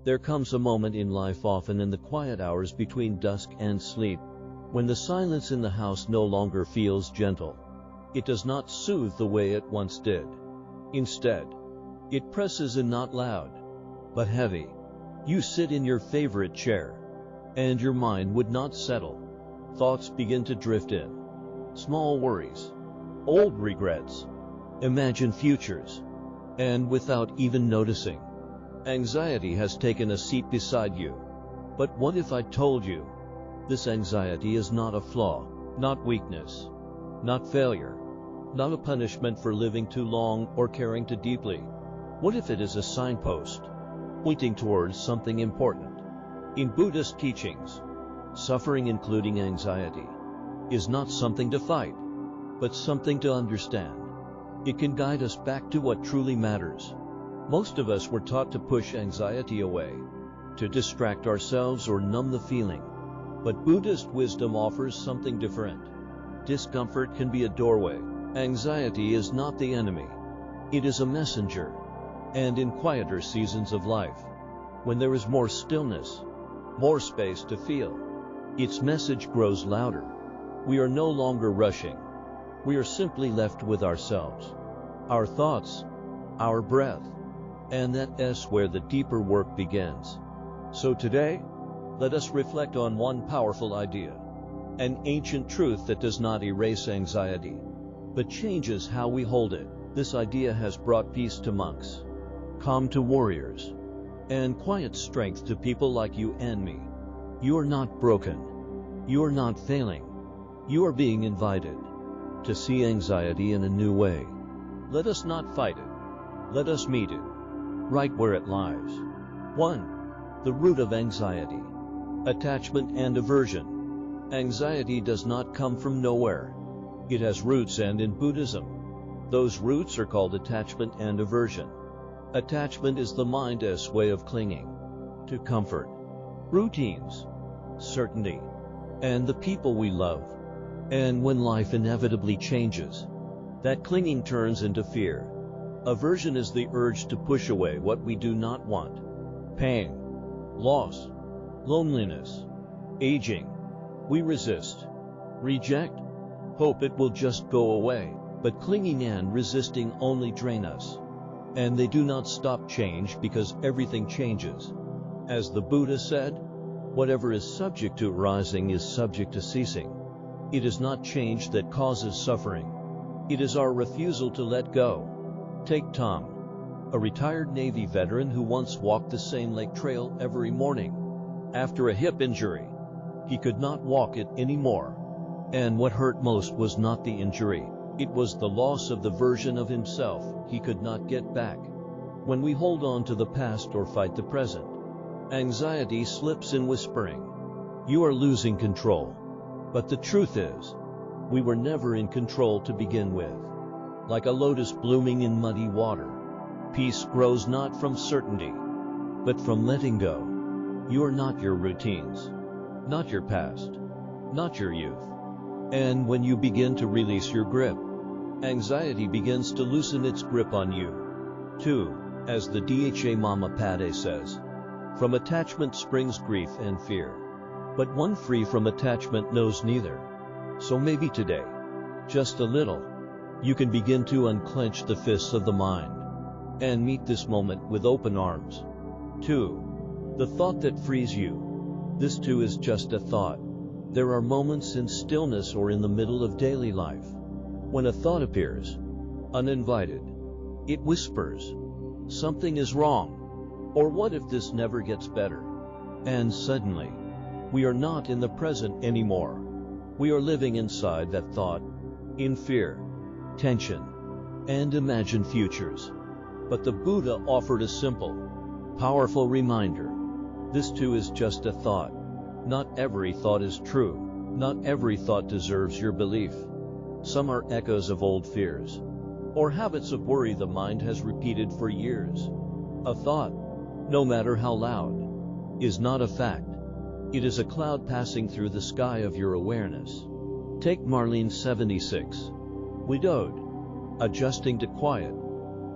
There comes a moment in life, often in the quiet hours between dusk and sleep, when the silence in the house no longer feels gentle. It does not soothe the way it once did. Instead, it presses in, not loud, but heavy. You sit in your favorite chair, and your mind would not settle. Thoughts begin to drift in. Small worries, old regrets, imagined futures, and without even noticing, anxiety has taken a seat beside you. But what if I told you, this anxiety is not a flaw, not weakness, not failure, not a punishment for living too long or caring too deeply? What if it is a signpost, pointing towards something important? In Buddhist teachings, suffering, including anxiety, is not something to fight, but something to understand. It can guide us back to what truly matters. Most of us were taught to push anxiety away, to distract ourselves or numb the feeling. But Buddhist wisdom offers something different. Discomfort can be a doorway. Anxiety is not the enemy. It is a messenger. And in quieter seasons of life, when there is more stillness, more space to feel, its message grows louder. We are no longer rushing. We are simply left with ourselves, our thoughts, our breath, and that is where the deeper work begins. So today, let us reflect on one powerful idea, an ancient truth that does not erase anxiety, but changes how we hold it. This idea has brought peace to monks, calm to warriors, and quiet strength to people like you and me. You are not broken. You are not failing. You are being invited to see anxiety in a new way. Let us not fight it. Let us meet it right where it lies. 1. The root of anxiety. Attachment and aversion. Anxiety does not come from nowhere. It has roots, and in Buddhism, those roots are called attachment and aversion. Attachment is the mind's way of clinging to comfort, routines, certainty, and the people we love. And when life inevitably changes, that clinging turns into fear. Aversion is the urge to push away what we do not want. Pain, loss, loneliness, aging. We resist, reject, hope it will just go away. But clinging and resisting only drain us. And they do not stop change, because everything changes. As the Buddha said, whatever is subject to arising is subject to ceasing. It is not change that causes suffering. It is our refusal to let go. Take Tom, a retired Navy veteran who once walked the same lake trail every morning. After a hip injury, he could not walk it anymore. And what hurt most was not the injury. It was the loss of the version of himself he could not get back. When we hold on to the past or fight the present, anxiety slips in whispering, "You are losing control." But the truth is, we were never in control to begin with. Like a lotus blooming in muddy water, peace grows not from certainty, but from letting go. You are not your routines, not your past, not your youth. And when you begin to release your grip, anxiety begins to loosen its grip on you. 2. As the Dha Mama Pade says, from attachment springs grief and fear. But one free from attachment knows neither. So maybe today, just a little, you can begin to unclench the fists of the mind and meet this moment with open arms. 2. The thought that frees you. This too is just a thought. There are moments in stillness or in the middle of daily life when a thought appears, uninvited. It whispers, "Something is wrong," or "What if this never gets better?" And suddenly, we are not in the present anymore. We are living inside that thought, in fear, tension, and imagined futures. But the Buddha offered a simple, powerful reminder. This too is just a thought. Not every thought is true. Not every thought deserves your belief. Some are echoes of old fears, or habits of worry the mind has repeated for years. A thought, no matter how loud, is not a fact. It is a cloud passing through the sky of your awareness. Take Marlene, 76. Widowed, adjusting to quiet.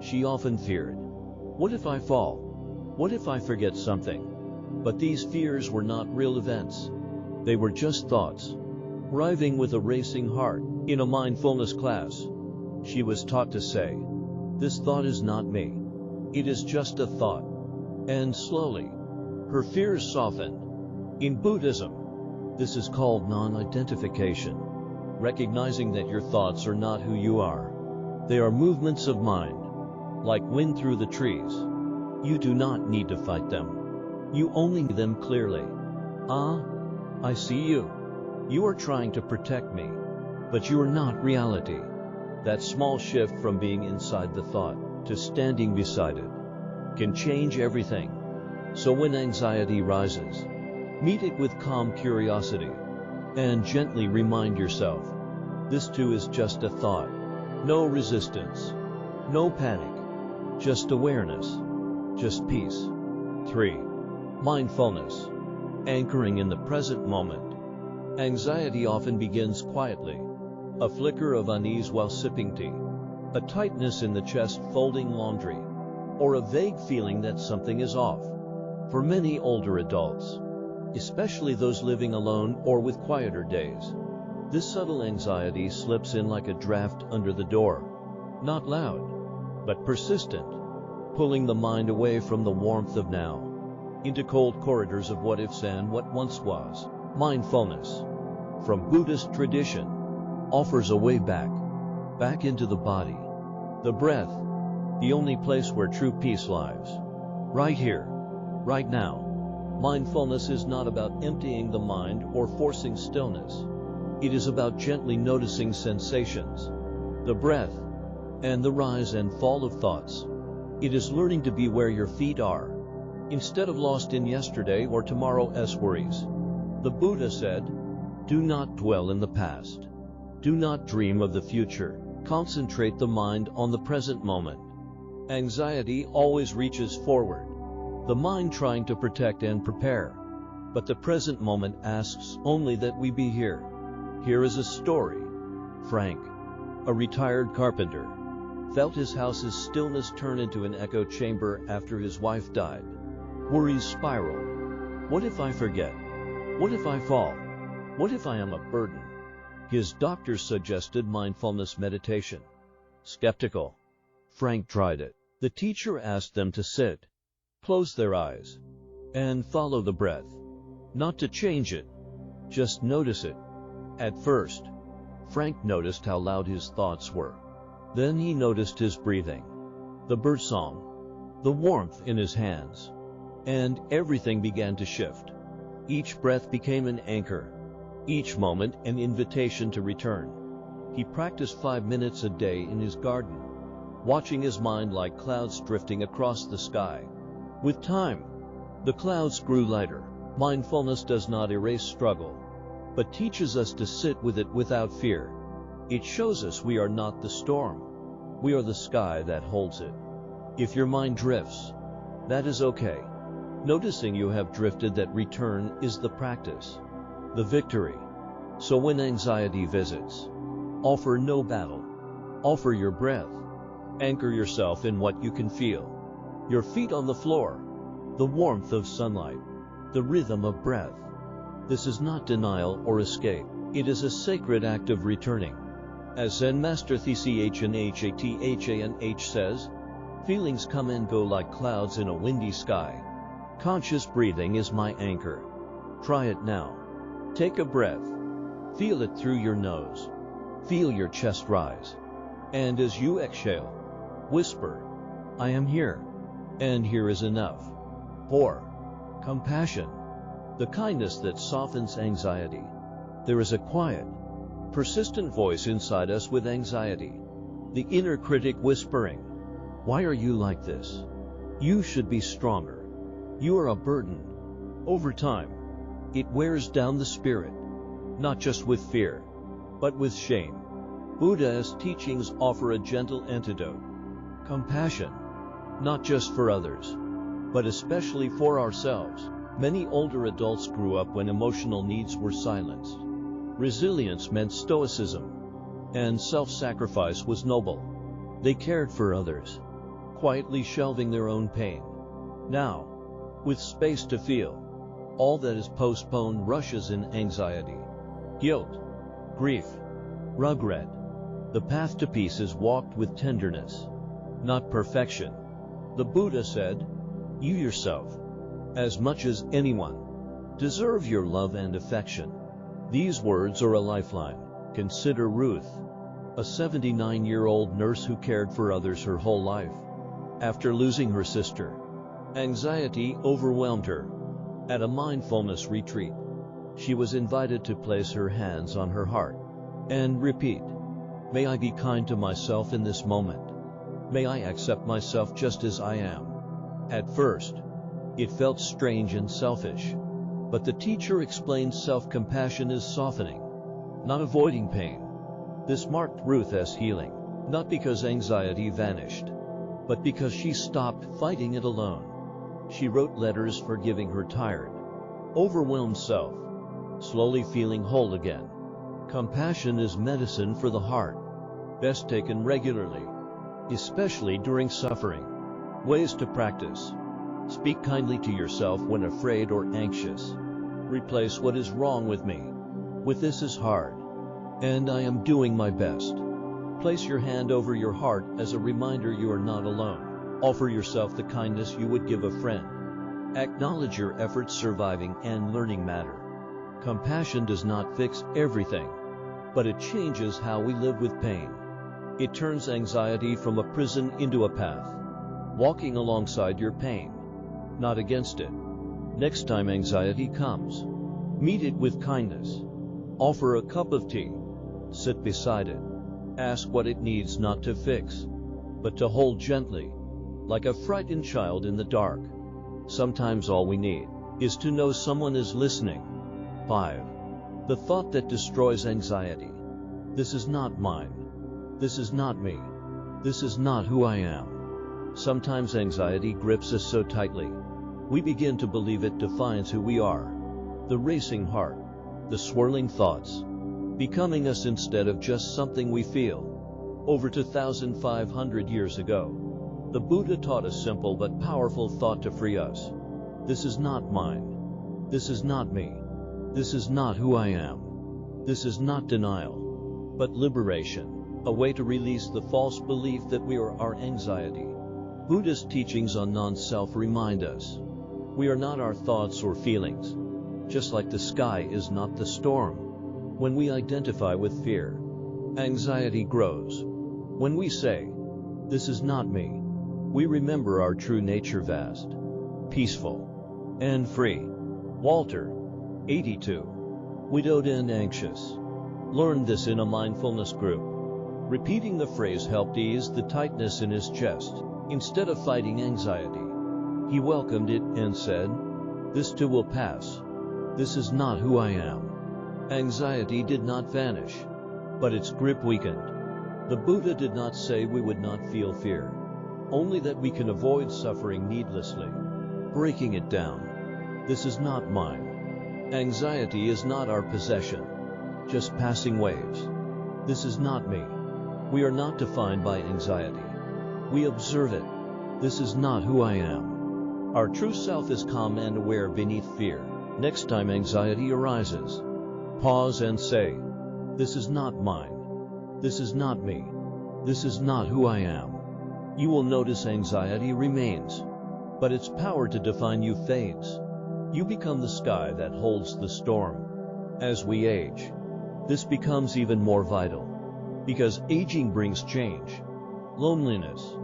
She often feared, "What if I fall? What if I forget something? But these fears were not real events. They were just thoughts, arriving with a racing heart. In a mindfulness class, she was taught to say, "This thought is not me. It is just a thought." And slowly, her fears softened. In Buddhism, this is called non-identification, recognizing that your thoughts are not who you are. They are movements of mind, like wind through the trees. You do not need to fight them. You only see them clearly. "Ah, I see you. You are trying to protect me, but you are not reality." That small shift from being inside the thought to standing beside it can change everything. So when anxiety rises, meet it with calm curiosity and gently remind yourself, this too is just a thought. No resistance, no panic, just awareness, just peace. 3. Mindfulness. Anchoring in the present moment. Anxiety often begins quietly. A flicker of unease while sipping tea, a tightness in the chest folding laundry, or a vague feeling that something is off. For many older adults, especially those living alone or with quieter days, this subtle anxiety slips in like a draft under the door. Not loud, but persistent, pulling the mind away from the warmth of now, into cold corridors of what ifs and what once was. Mindfulness, from Buddhist tradition, offers a way back into the body, the breath, the only place where true peace lies. Right here, right now. Mindfulness is not about emptying the mind or forcing stillness. It is about gently noticing sensations, the breath, and the rise and fall of thoughts. It is learning to be where your feet are, instead of lost in yesterday or tomorrow's worries. The Buddha said, "Do not dwell in the past. Do not dream of the future. Concentrate the mind on the present moment." Anxiety always reaches forward, the mind trying to protect and prepare. But the present moment asks only that we be here. Here is a story. Frank, a retired carpenter, felt his house's stillness turn into an echo chamber after his wife died. Worries spiraled. What if I forget? What if I fall? What if I am a burden? His doctor suggested mindfulness meditation. Skeptical, Frank tried it. The teacher asked them to sit, close their eyes, and follow the breath. Not to change it, just notice it. At first, Frank noticed how loud his thoughts were. Then he noticed his breathing, the birdsong, the warmth in his hands, and everything began to shift. Each breath became an anchor, each moment an invitation to return. He practiced 5 minutes a day in his garden, watching his mind like clouds drifting across the sky. With time, the clouds grew lighter. Mindfulness does not erase struggle, but teaches us to sit with it without fear. It shows us we are not the storm. We are the sky that holds it. If your mind drifts, that is okay. Noticing you have drifted, that return is the practice, the victory. So when anxiety visits, offer no battle. Offer your breath. Anchor yourself in what you can feel. Your feet on the floor, the warmth of sunlight, the rhythm of breath. This is not denial or escape. It is a sacred act of returning. As Zen Master Thich says, feelings come and go like clouds in a windy sky. Conscious breathing is my anchor. Try it now. Take a breath. Feel it through your nose. Feel your chest rise. And as you exhale, whisper, "I am here, and here is enough." 4. Compassion. The kindness that softens anxiety. There is a quiet, persistent voice inside us with anxiety. The inner critic whispering, "Why are you like this? You should be stronger. You are a burden." Over time, it wears down the spirit, not just with fear, but with shame. Buddha's teachings offer a gentle antidote. Compassion, not just for others, but especially for ourselves. Many older adults grew up when emotional needs were silenced. Resilience meant stoicism, and self-sacrifice was noble. They cared for others, quietly shelving their own pain. Now, with space to feel. All that is postponed rushes in anxiety, guilt, grief, regret. The path to peace is walked with tenderness, not perfection. The Buddha said, "You yourself, as much as anyone, deserve your love and affection." These words are a lifeline. Consider Ruth, a 79-year-old nurse who cared for others her whole life. After losing her sister, anxiety overwhelmed her. At a mindfulness retreat, she was invited to place her hands on her heart and repeat, "May I be kind to myself in this moment. May I accept myself just as I am." At first, it felt strange and selfish, but the teacher explained self-compassion is softening, not avoiding pain. This marked Ruth as healing, not because anxiety vanished, but because she stopped fighting it alone. She wrote letters forgiving her tired, overwhelmed self, slowly feeling whole again. Compassion is medicine for the heart, best taken regularly, especially during suffering. Ways to practice. Speak kindly to yourself when afraid or anxious. Replace "what is wrong with me" with "this is hard, and I am doing my best." Place your hand over your heart as a reminder you are not alone. Offer yourself the kindness you would give a friend. Acknowledge your efforts surviving and learning matter. Compassion does not fix everything, but it changes how we live with pain. It turns anxiety from a prison into a path, walking alongside your pain, not against it. Next time anxiety comes, meet it with kindness. Offer a cup of tea. Sit beside it. Ask what it needs not to fix, but to hold gently, like a frightened child in the dark. Sometimes all we need is to know someone is listening. 5. The thought that destroys anxiety. This is not mine. This is not me. This is not who I am. Sometimes anxiety grips us so tightly, we begin to believe it defines who we are. The racing heart, the swirling thoughts, becoming us instead of just something we feel. Over 2,500 years ago, the Buddha taught a simple but powerful thought to free us. This is not mine. This is not me. This is not who I am. This is not denial, but liberation, a way to release the false belief that we are our anxiety. Buddhist teachings on non-self remind us, we are not our thoughts or feelings, just like the sky is not the storm. When we identify with fear, anxiety grows. When we say, "This is not me," we remember our true nature, vast, peaceful, and free. Walter, 82, widowed and anxious, learned this in a mindfulness group. Repeating the phrase helped ease the tightness in his chest. Instead of fighting anxiety, he welcomed it and said, "This too will pass. This is not who I am." Anxiety did not vanish, but its grip weakened. The Buddha did not say we would not feel fear, only that we can avoid suffering needlessly. Breaking it down. This is not mine. Anxiety is not our possession, just passing waves. This is not me. We are not defined by anxiety. We observe it. This is not who I am. Our true self is calm and aware beneath fear. Next time anxiety arises, pause and say, "This is not mine. This is not me. This is not who I am." You will notice anxiety remains, but its power to define you fades. You become the sky that holds the storm. As we age, this becomes even more vital, because aging brings change, loneliness,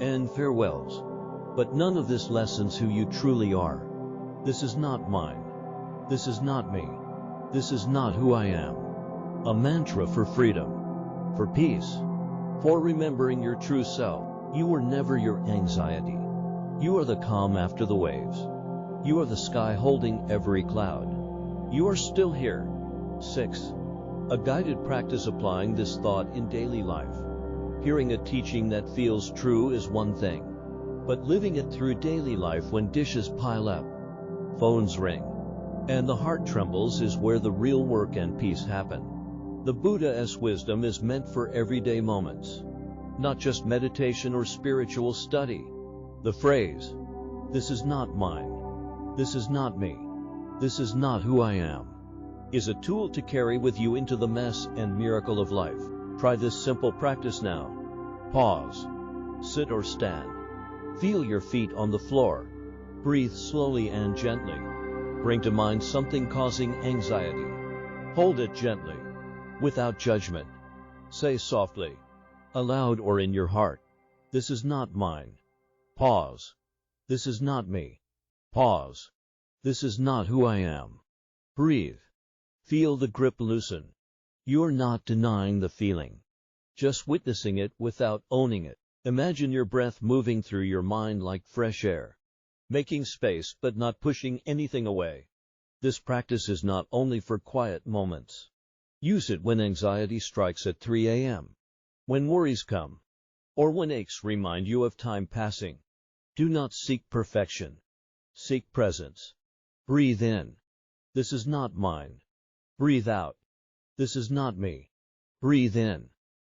and farewells. But none of this lessens who you truly are. This is not mine. This is not me. This is not who I am. A mantra for freedom, for peace, for remembering your true self. You were never your anxiety. You are the calm after the waves. You are the sky holding every cloud. You are still here. 6. A guided practice applying this thought in daily life. Hearing a teaching that feels true is one thing, but living it through daily life when dishes pile up, phones ring, and the heart trembles is where the real work and peace happen. The Buddha's wisdom is meant for everyday moments, not just meditation or spiritual study. The phrase, "This is not mine. "This is not me. This is not who I am," is a tool to carry with you into the mess and miracle of life. Try this simple practice now. Pause. Sit or stand. Feel your feet on the floor. Breathe slowly and gently. Bring to mind something causing anxiety. Hold it gently, without judgment. Say softly, aloud or in your heart, "This is not mine." Pause. "This is not me." Pause. "This is not who I am." Breathe. Feel the grip loosen. You're not denying the feeling, just witnessing it without owning it. Imagine your breath moving through your mind like fresh air, making space but not pushing anything away. This practice is not only for quiet moments. Use it when anxiety strikes at 3 a.m., when worries come, or when aches remind you of time passing. Do not seek perfection. Seek presence. Breathe in. "This is not mine." Breathe out. "This is not me." Breathe in.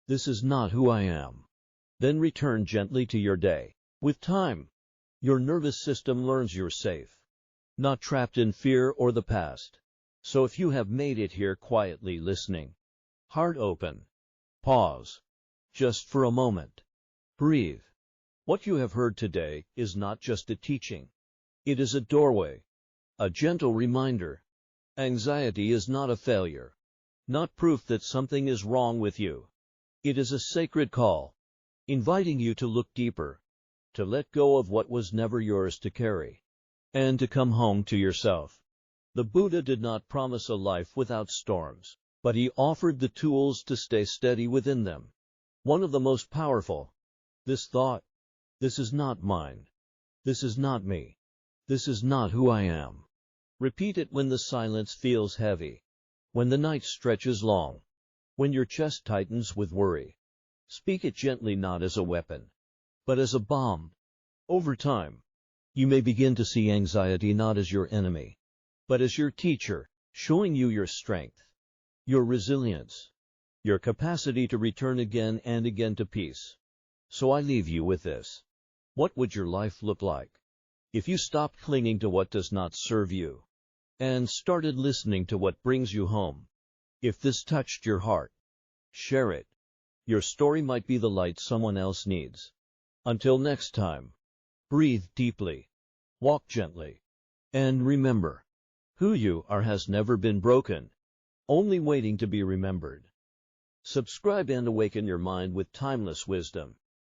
"This is not who I am." Then return gently to your day. With time, your nervous system learns you're safe, not trapped in fear or the past. So if you have made it here quietly listening, heart open, pause, just for a moment. Breathe. What you have heard today is not just a teaching. It is a doorway, a gentle reminder. Anxiety is not a failure, not proof that something is wrong with you. It is a sacred call, inviting you to look deeper, to let go of what was never yours to carry, and to come home to yourself. The Buddha did not promise a life without storms, but he offered the tools to stay steady within them. One of the most powerful, this thought, "This is not mine. This is not me. This is not who I am." Repeat it when the silence feels heavy, when the night stretches long, when your chest tightens with worry. Speak it gently, not as a weapon, but as a balm. Over time, you may begin to see anxiety not as your enemy, but as your teacher, showing you your strength, your resilience, your capacity to return again and again to peace. So I leave you with this. What would your life look like if you stopped clinging to what does not serve you and started listening to what brings you home? If this touched your heart, share it. Your story might be the light someone else needs. Until next time, breathe deeply, walk gently, and remember, who you are has never been broken, only waiting to be remembered. Subscribe and awaken your mind with timeless wisdom.